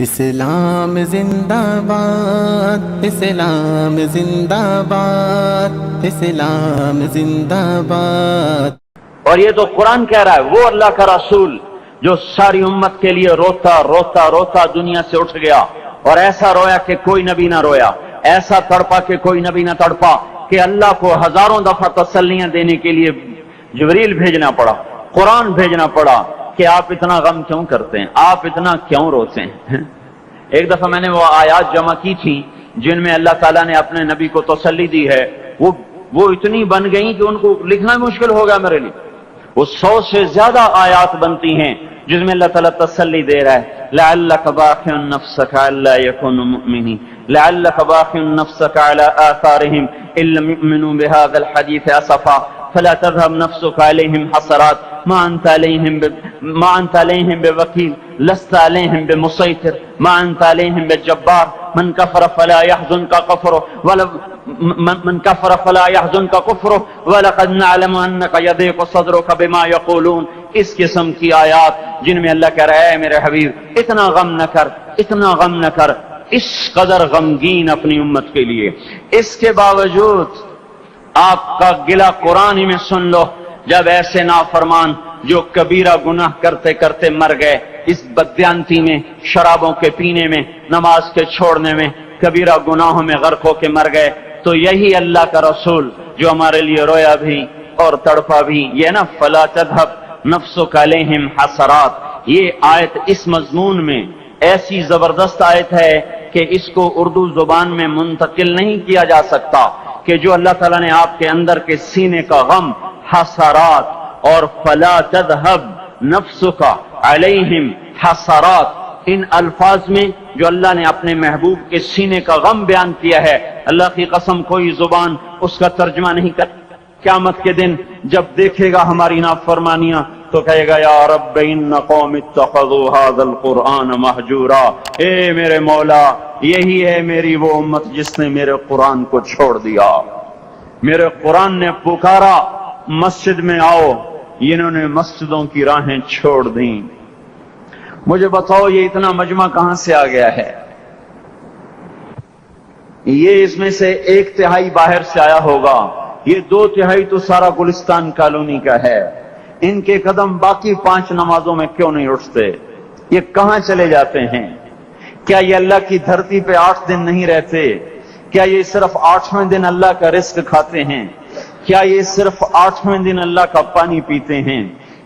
اسلام زندہ باد، اسلام زندہ باد، اسلام زندہ باد۔ اور یہ تو قرآن کہہ رہا ہے، وہ اللہ کا رسول جو ساری امت کے لیے روتا روتا روتا دنیا سے اٹھ گیا، اور ایسا رویا کہ کوئی نبی نہ رویا، ایسا تڑپا کہ کوئی نبی نہ تڑپا، کہ اللہ کو ہزاروں دفعہ تسلیاں دینے کے لیے جبریل بھیجنا پڑا، قرآن بھیجنا پڑا کہ آپ اتنا غم کیوں کرتے ہیں، آپ اتنا کیوں روتے ہیں۔ ایک دفعہ میں نے وہ آیات جمع کی تھی جن میں اللہ تعالیٰ نے اپنے نبی کو تسلی دی ہے، وہ اتنی بن گئی کہ ان کو لکھنا مشکل ہو گیا میرے لیے۔ وہ 100 سے زیادہ آیات بنتی ہیں جس میں اللہ تعالیٰ تسلی دے رہا ہے، لعلک باخع نفسک الا یکونوا مؤمنین، لعلک باخع نفسک علی آثارہم ان لم یؤمنوا بهذا الحدیث اسفا فلا تذهب نفسك عليهم حسرات ما انت عليهم بوكيل لست عليهم بمسيطر ما انت عليهم بجبار من كفر فلا يحزنك كفره ولقد نعلم انك يضيق صدرك بما يقولون۔ اس قسم کی آیات جن میں اللہ کہہ رہا ہے میرے حبیب اتنا غم نہ کر، اتنا غم نہ کر، اس قدر غمگین اپنی امت کے لیے۔ اس کے باوجود آپ کا گلہ قرآن ہی میں سن لو، جب ایسے نافرمان جو کبیرہ گناہ کرتے کرتے مر گئے، اس بددیانتی میں، شرابوں کے پینے میں، نماز کے چھوڑنے میں، کبیرہ گناہوں میں غرق ہو کے مر گئے، تو یہی اللہ کا رسول جو ہمارے لیے رویا بھی اور تڑپا بھی، یہ نا فلا تذهب نفسک علیہم حسرات، یہ آیت اس مضمون میں ایسی زبردست آیت ہے کہ اس کو اردو زبان میں منتقل نہیں کیا جا سکتا، کہ جو اللہ تعالیٰ نے آپ کے اندر کے سینے کا غم، حسرات اور فلا تذهب نفسک علیہم حسرات، ان الفاظ میں جو اللہ نے اپنے محبوب کے سینے کا غم بیان کیا ہے، اللہ کی قسم کوئی زبان اس کا ترجمہ نہیں کر۔ قیامت کے دن جب دیکھے گا ہماری نافرمانیاں تو کہے گا یا رب ان قوم اتخذوا هذا القرآن مہجورا، اے میرے مولا یہی ہے میری وہ امت جس نے میرے قرآن کو چھوڑ دیا، میرے قرآن نے پکارا مسجد میں آؤ، انہوں نے مسجدوں کی راہیں چھوڑ دیں۔ مجھے بتاؤ یہ اتنا مجمع کہاں سے آ گیا ہے؟ یہ اس میں سے 1/3 باہر سے آیا ہوگا، یہ 2/3 تو سارا گلستان کالونی کا ہے۔ ان کے قدم باقی 5 نمازوں میں کیوں نہیں اٹھتے؟ یہ کہاں چلے جاتے ہیں؟ کیا یہ اللہ کی دھرتی پہ 8 دن نہیں رہتے؟ کیا یہ صرف 8ویں دن اللہ کا رزق کھاتے ہیں؟ کیا یہ صرف 8ویں دن اللہ کا پانی پیتے ہیں؟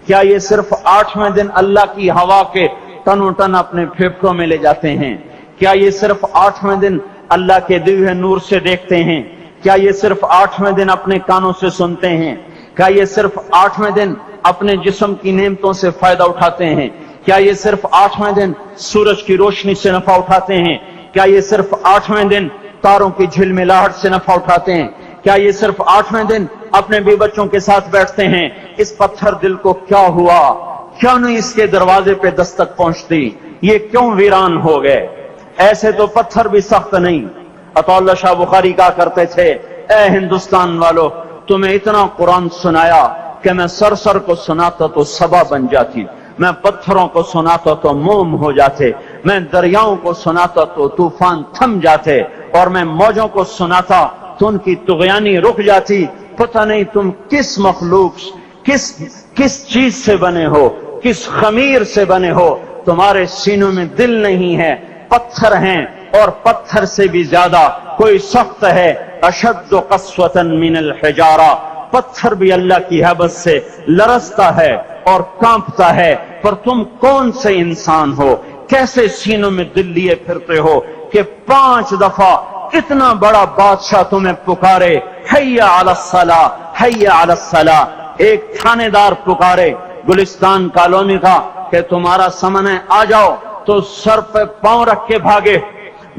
کیا یہ صرف 8ویں دن اللہ کی ہوا کے تن و ٹن اپنے پھیپھڑوں میں لے جاتے ہیں؟ کیا یہ صرف 8ویں دن اللہ کے دیے ہوئے نور سے دیکھتے ہیں؟ کیا یہ صرف 8ویں دن اپنے کانوں سے سنتے ہیں؟ کیا یہ صرف 8ویں دن اپنے جسم کی نعمتوں سے فائدہ اٹھاتے ہیں؟ کیا یہ صرف 8ویں دن سورج کی روشنی سے نفع اٹھاتے ہیں؟ کیا یہ صرف 8ویں دن تاروں کی جھلملاہٹ سے نفع اٹھاتے ہیں؟ کیا یہ صرف 8ویں دن اپنے بیوی بچوں کے ساتھ بیٹھتے ہیں؟ اس پتھر دل کو کیا ہوا؟ کیوں نہیں اس کے دروازے پہ دستک پہنچتی؟ یہ کیوں ویران ہو گئے؟ ایسے تو پتھر بھی سخت نہیں۔ عطا اللہ شاہ بخاری کہا کرتے تھے، اے ہندوستان والو تمہیں اتنا قرآن سنایا کہ میں سر کو سناتا تو صبا بن جاتی، میں پتھروں کو سناتا تو موم ہو جاتے، میں دریاؤں کو سناتا تو طوفان تھم جاتے، اور میں موجوں کو سناتا تو ان کی طغیانی رک جاتی۔ پتہ نہیں تم کس مخلوق، کس چیز سے بنے ہو، کس خمیر سے بنے ہو، تمہارے سینوں میں دل نہیں ہے، پتھر ہیں، اور پتھر سے بھی زیادہ کوئی سخت ہے، اشد قسوۃ من الحجارہ، پتھر بھی اللہ کی حیبت سے لرزتا ہے اور کانپتا ہے، پر تم کون سے انسان ہو، کیسے سینوں میں دل لیے پھرتے ہو کہ 5 دفعہ اتنا بڑا بادشاہ تمہیں پکارے، حی علی الصلاۃ، حی علی الصلاۃ، ایک تھانے دار پکارے گلستان کالونی کا کہ تمہارا سمن ہے آ جاؤ، تو سر پہ پاؤں رکھ کے بھاگے،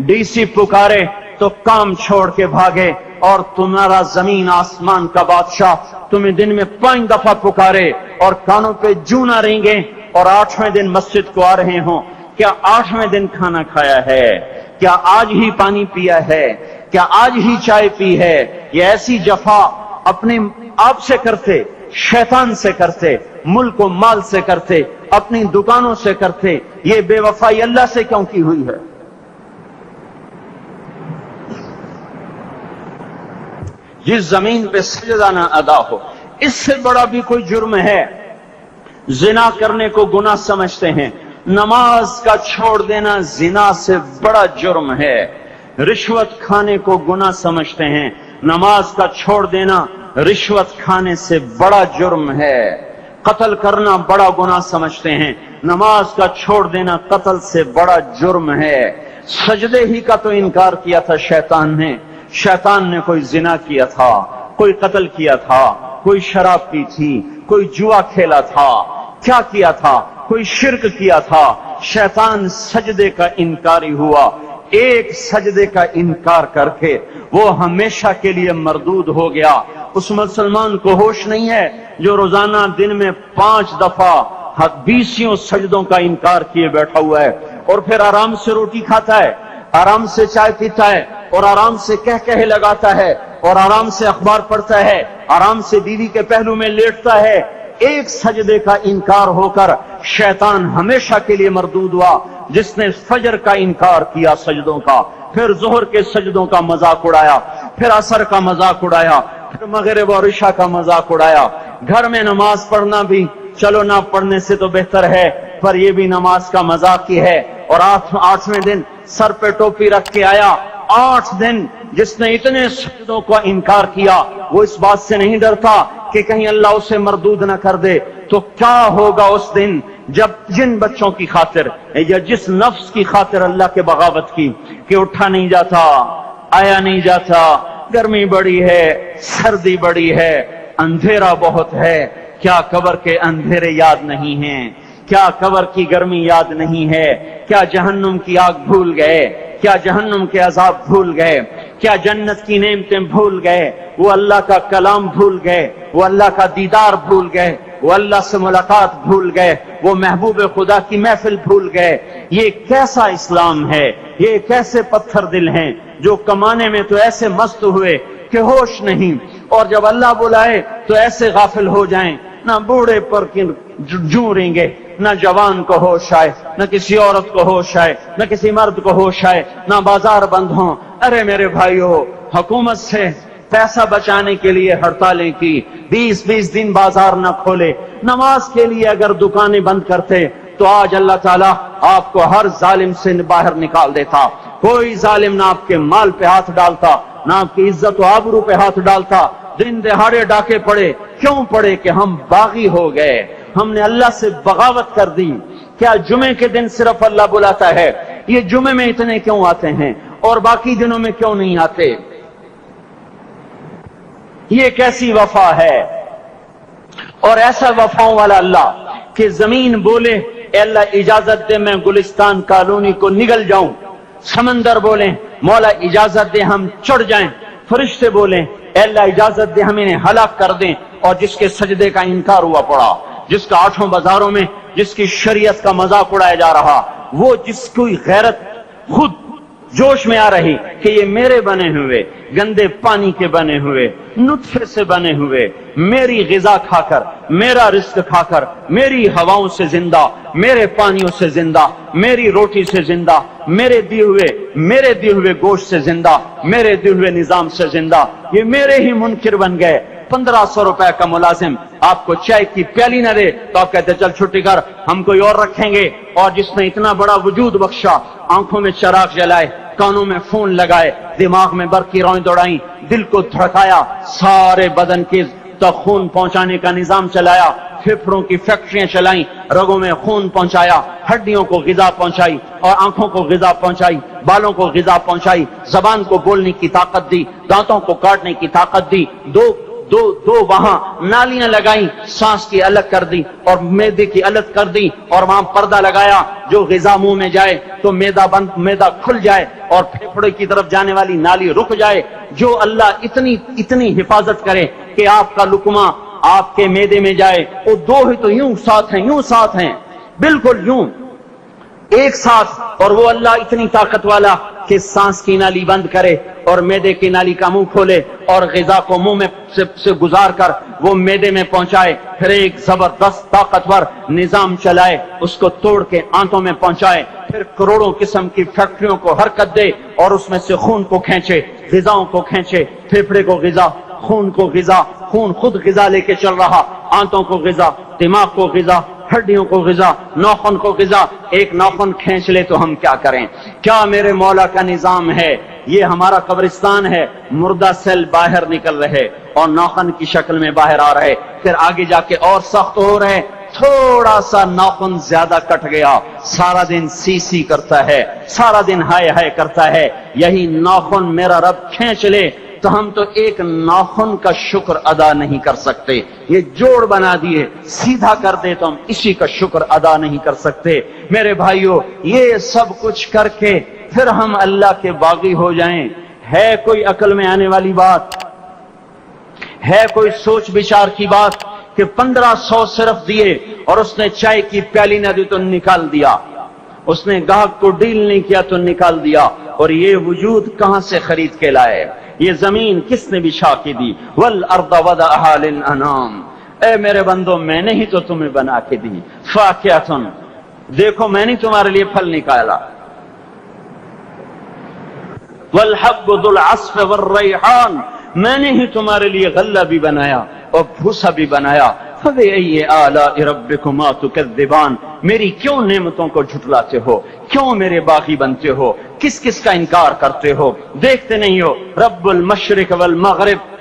ڈی سی پکارے تو کام چھوڑ کے بھاگے، اور تمہارا زمین آسمان کا بادشاہ تمہیں دن میں 5 دفعہ پکارے اور کانوں پہ جوں نہ رینگے، اور 8ویں دن مسجد کو آ رہے ہوں۔ کیا 8ویں دن کھانا کھایا ہے؟ کیا آج ہی پانی پیا ہے؟ کیا آج ہی چائے پی ہے؟ یہ ایسی جفا اپنے آپ سے کرتے، شیطان سے کرتے، ملک و مال سے کرتے، اپنی دکانوں سے کرتے، یہ بے وفائی اللہ سے کیوں کی ہوئی ہے؟ جس زمین پہ سجدہ نہ ادا ہو، اس سے بڑا بھی کوئی جرم ہے؟ زنا کرنے کو گناہ سمجھتے ہیں، نماز کا چھوڑ دینا زنا سے بڑا جرم ہے۔ رشوت کھانے کو گناہ سمجھتے ہیں، نماز کا چھوڑ دینا رشوت کھانے سے بڑا جرم ہے۔ قتل کرنا بڑا گناہ سمجھتے ہیں، نماز کا چھوڑ دینا قتل سے بڑا جرم ہے۔ سجدے ہی کا تو انکار کیا تھا شیطان نے کوئی زنا کیا تھا، کوئی قتل کیا تھا، کوئی شراب پی تھی، کوئی جوا کھیلا تھا، کیا کیا تھا؟ کوئی شرک کیا تھا۔ شیطان سجدے کا انکاری ہوا، ایک سجدے کا انکار کر کے وہ ہمیشہ کے لیے مردود ہو گیا۔ اس مسلمان کو ہوش نہیں ہے جو روزانہ دن میں 5 دفعہ 20 سجدوں کا انکار کیے بیٹھا ہوا ہے، اور پھر آرام سے روٹی کھاتا ہے، آرام سے چائے پیتا ہے، اور آرام سے کہے لگاتا ہے، اور آرام سے اخبار پڑھتا ہے، آرام سے بیوی کے پہلو میں لیٹتا ہے۔ ایک سجدے کا انکار ہو کر شیطان ہمیشہ کے لیے مردود ہوا۔ جس نے فجر کا انکار کیا سجدوں کا، پھر ظہر کے سجدوں کا مذاق اڑایا، پھر عصر کا مذاق اڑایا، پھر مغرب اور عشاء کا مذاق اڑایا۔ گھر میں نماز پڑھنا بھی چلو نہ پڑھنے سے تو بہتر ہے، پر یہ بھی نماز کا مذاق ہی ہے۔ اور 8ویں دن سر پہ ٹوپی رکھ کے آیا۔ 8 دن جس نے اتنے سجدوں کا انکار کیا، وہ اس بات سے نہیں ڈرتا کہ کہیں اللہ اسے مردود نہ کر دے۔ تو کیا ہوگا اس دن جب جن بچوں کی خاطر یا جس نفس کی خاطر اللہ کے بغاوت کی کہ اٹھا نہیں جاتا، آیا نہیں جاتا، گرمی بڑی ہے، سردی بڑی ہے، اندھیرا بہت ہے۔ کیا قبر کے اندھیرے یاد نہیں ہیں؟ کیا قبر کی گرمی یاد نہیں ہے؟ کیا جہنم کی آگ بھول گئے؟ کیا جہنم کے عذاب بھول گئے؟ کیا جنت کی نعمتیں بھول گئے؟ وہ اللہ کا کلام بھول گئے، وہ اللہ کا دیدار بھول گئے، وہ اللہ سے ملاقات بھول گئے، وہ محبوب خدا کی محفل بھول گئے۔ یہ کیسا اسلام ہے؟ یہ کیسے پتھر دل ہیں جو کمانے میں تو ایسے مست ہوئے کہ ہوش نہیں، اور جب اللہ بلائے تو ایسے غافل ہو جائیں، نہ بوڑھے پر جوں گے، نہ جوان کو ہوش آئے، نہ کسی عورت کو ہوش آئے، نہ کسی مرد کو ہوش آئے، نہ بازار بند ہوں۔ ارے میرے بھائیو، حکومت سے پیسہ بچانے کے لیے ہڑتالیں کی، 20 دن بازار نہ کھولے، نماز کے لیے اگر دکانیں بند کرتے تو آج اللہ تعالیٰ آپ کو ہر ظالم سے باہر نکال دیتا۔ کوئی ظالم نہ آپ کے مال پہ ہاتھ ڈالتا، نہ آپ کی عزت و آبرو پہ ہاتھ ڈالتا۔ دن دہاڑے ڈاکے پڑے، کیوں پڑے؟ کہ ہم باغی ہو گئے، ہم نے اللہ سے بغاوت کر دی۔ کیا جمعے کے دن صرف اللہ بلاتا ہے؟ یہ جمعے میں اتنے کیوں آتے ہیں اور باقی دنوں میں کیوں نہیں آتے؟ یہ کیسی وفا ہے؟ اور ایسا وفاؤں والا اللہ کہ زمین بولے اے اللہ اجازت دے میں گلستان کالونی کو نگل جاؤں، سمندر بولیں مولا اجازت دے ہم چڑھ جائیں، فرشتے بولیں اے اللہ اجازت دے ہم انہیں ہلاک کر دیں۔ اور جس کے سجدے کا انکار ہوا پڑا، جس کا 8 بازاروں میں جس کی شریعت کا مذاق اڑایا جا رہا، وہ جس کوئی غیرت خود جوش میں آ رہی کہ یہ میرے بنے ہوئے گندے پانی کے بنے ہوئے نطفے سے بنے ہوئے میری غذا کھا کر، میرا رزق کھا کر، میری ہواؤں سے زندہ، میرے پانیوں سے زندہ، میری روٹی سے زندہ، میرے دیے ہوئے گوشت سے زندہ، میرے دیے ہوئے نظام سے زندہ، یہ میرے ہی منکر بن گئے۔ 1500 روپے کا ملازم آپ کو چائے کی پیالی نہ دے تو آپ کہتے چل چھٹی کر، ہم کوئی اور رکھیں گے۔ اور جس نے اتنا بڑا وجود بخشا، آنکھوں میں چراغ جلائے، کانوں میں فون لگائے، دماغ میں برقی روئیں دوڑائیں، دل کو دھڑکایا، سارے بدن کے تک خون پہنچانے کا نظام چلایا، پھیپھڑوں کی فیکٹریاں چلائیں، رگوں میں خون پہنچایا، ہڈیوں کو غذا پہنچائی اور آنکھوں کو غذا پہنچائی، بالوں کو غذا پہنچائی، زبان کو بولنے کی طاقت دی، دانتوں کو کاٹنے کی طاقت دی، دو وہاں نالیاں لگائیں، سانس کی الگ کر دی اور معدے کی الگ کر دی، اور وہاں پردہ لگایا، جو غذا منہ میں جائے تو معدہ کھل جائے اور پھیپھڑے کی طرف جانے والی نالی رک جائے۔ جو اللہ اتنی حفاظت کرے کہ آپ کا لقمہ آپ کے معدے میں جائے، وہ 2 ہی تو یوں ساتھ ہیں بالکل یوں ایک ساتھ، اور وہ اللہ اتنی طاقت والا کہ سانس کی نالی بند کرے اور معدے کی نالی کا منہ کھولے اور غذا کو منہ میں سے گزار کر وہ میدے میں پہنچائے، پھر ایک زبردست طاقتور نظام چلائے، اس کو توڑ کے آنتوں میں پہنچائے، پھر کروڑوں قسم کی فیکٹریوں کو حرکت دے اور اس میں سے خون کو کھینچے، غذاؤں کو کھینچے، پھیپھڑے کو غذا، خون کو غذا، خون خود غذا لے کے چل رہا، آنتوں کو غذا، دماغ کو غذا، ہڈیوں کو غذا، ناخن کو غذا، ایک ناخن کھینچ لے تو ہم کیا کریں؟ کیا میرے مولا کا نظام ہے؟ یہ ہمارا قبرستان ہے، مردہ سیل باہر نکل رہے اور ناخن کی شکل میں باہر آ رہے، پھر آگے جا کے اور سخت ہو رہے، تھوڑا سا ناخن زیادہ کٹ گیا، سارا دن سی سی کرتا ہے، سارا دن ہائے ہائے کرتا ہے، یہی ناخن میرا رب کھینچ لے تو ہم تو ایک ناخن کا شکر ادا نہیں کر سکتے، یہ جوڑ بنا دیے، سیدھا کر دے تو ہم اسی کا شکر ادا نہیں کر سکتے۔ میرے بھائیو، یہ سب کچھ کر کے پھر ہم اللہ کے باغی ہو جائیں، ہے کوئی عقل میں آنے والی بات؟ ہے کوئی سوچ بچار کی بات کہ 1500 صرف دیے اور اس نے چائے کی پیالی نہ دی تو نکال دیا، اس نے گاہک کو ڈیل نہیں کیا تو نکال دیا، اور یہ وجود کہاں سے خرید کے لائے؟ یہ زمین کس نے بچھا کے دی؟ والارض وضعها للانام، اے میرے بندو میں نے ہی تو تمہیں بنا کے دی، فاکہۃ، دیکھو میں نے تمہارے لیے پھل نکالا، والحب ذو العصف والریحان، میں نے ہی تمہارے لیے غلہ بھی بنایا اور بھوسا بھی بنایا، فبأي آلاء ربكما تكذبان، میری کیوں نعمتوں کو جھٹلاتے ہو؟ کیوں میرے باغی بنتے ہو؟ کس کس کا انکار کرتے ہو؟ دیکھتے نہیں ہو رب المشرق والمغرب،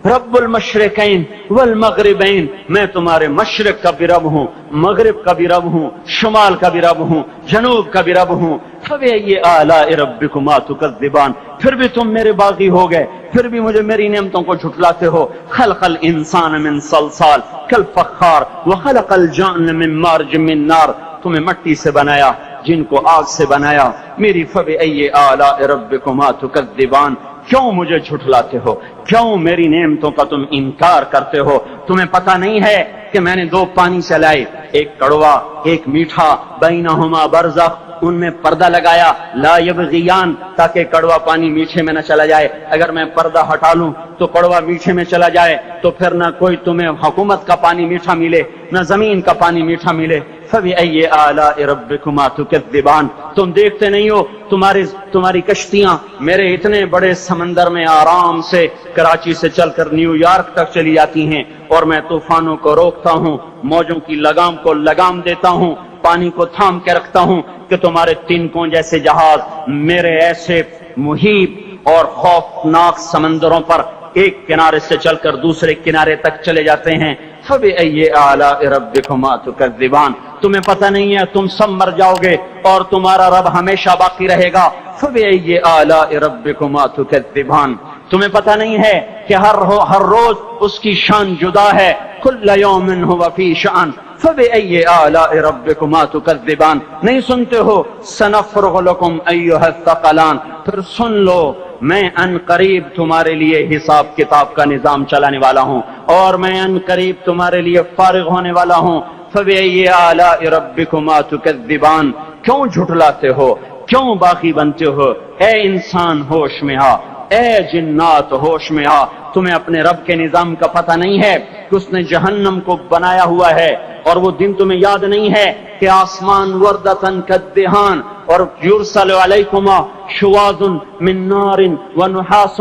رب المشرقین والمغربین، میں تمہارے مشرق کا بھی رب ہوں، مغرب کا بھی رب ہوں، شمال کا بھی رب ہوں، جنوب کا بھی رب ہوں، فبأي آلاء ربكما تكذبان، پھر بھی تم میرے باغی ہو گئے، پھر بھی مجھے میری نعمتوں کو جھٹلاتے ہو۔ خلق الانسان من صلصال کالفخار وخلق الجان من مارج من نار، تمہیں مٹی سے بنایا، جن کو آگ سے بنایا، میری فبأي آلاء ربكما تكذبان، کیوں مجھے جھٹلاتے ہو؟ کیوں میری نعمتوں کا تم انکار کرتے ہو؟ تمہیں پتہ نہیں ہے کہ میں نے دو پانی چلائے، ایک کڑوا ایک میٹھا، بینہما برزخ، ان میں پردہ لگایا، لا یبغیان، تاکہ کڑوا پانی میٹھے میں نہ چلا جائے، اگر میں پردہ ہٹا لوں تو کڑوا میٹھے میں چلا جائے تو پھر نہ کوئی تمہیں حکومت کا پانی میٹھا ملے نہ زمین کا پانی میٹھا ملے۔ فبأي آلاء ربكما تكذبان، تم دیکھتے نہیں ہو تمہاری کشتیاں میرے اتنے بڑے سمندر میں آرام سے کراچی سے چل کر نیو یارک تک چلی جاتی ہیں، اور میں طوفانوں کو روکتا ہوں، موجوں کی لگام کو لگام دیتا ہوں، پانی کو تھام کے رکھتا ہوں کہ تمہارے تنکوں جیسے جہاز میرے ایسے محیط اور خوفناک سمندروں پر ایک کنارے سے چل کر دوسرے کنارے تک چلے جاتے ہیں۔ فبأي آلاء ربكما تكذبان، تمہیں پتہ نہیں ہے تم سب مر جاؤ گے اور تمہارا رب ہمیشہ باقی رہے گا۔ فبأي آلاء ربكما تكذبان، تمہیں پتہ نہیں ہے کہ ہر روز اس کی شان جدا ہے، كل يوم هو في شأن، فبأي آلاء ربكما تكذبان، نہیں سنتے ہو سنفرغ لكم أيها الثقلان، پھر سن لو میں ان قریب تمہارے لیے حساب کتاب کا نظام چلانے والا ہوں، اور میں ان قریب تمہارے لیے فارغ ہونے والا ہوں۔ فبأي آلاء ربكما تكذبان، کیوں جھٹلاتے ہو؟ کیوں باقی بنتے ہو؟ اے انسان ہوش میں آ، اے جنات ہوش میں آ، تمہیں اپنے رب کے نظام کا پتہ نہیں ہے کہ اس نے جہنم کو بنایا ہوا ہے، اور وہ دن تمہیں یاد نہیں ہے کہ آسمان وردتن کالدہان، اور یرسل علیکما شواظ من نار ونحاس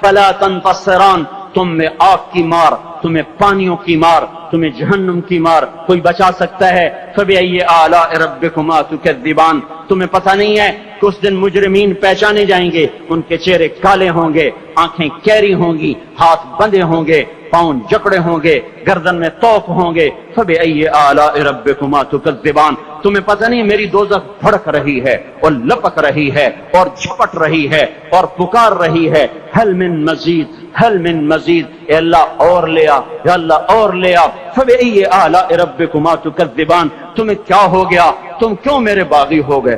فلا تنتصران، تم میں آگ کی مار، تمہیں پانیوں کی مار، تمہیں جہنم کی مار کوئی بچا سکتا ہے؟ فبأي آلاء ربكما تكذبان، تمہیں پتہ نہیں ہے کہ اس دن مجرمین پہچانے جائیں گے، ان کے چہرے کالے ہوں گے، آنکھیں کیری ہوں گی، ہاتھ بندھے ہوں گے، پاؤں جکڑے ہوں گے، گردن میں توق ہوں گے۔ فبأي آلاء ربكما تكذبان، تمہیں پتہ نہیں میری دوزخ بھڑک رہی ہے اور لپک رہی ہے اور جھپٹ رہی ہے اور پکار رہی ہے، هل من مزید، هل من مزید، اے اللہ اور لے آ، یا اللہ اور لے آ۔ فبأي آلاء ربكما تكذبان، تمہیں کیا ہو گیا؟ تم کیوں میرے باغی ہو گئے؟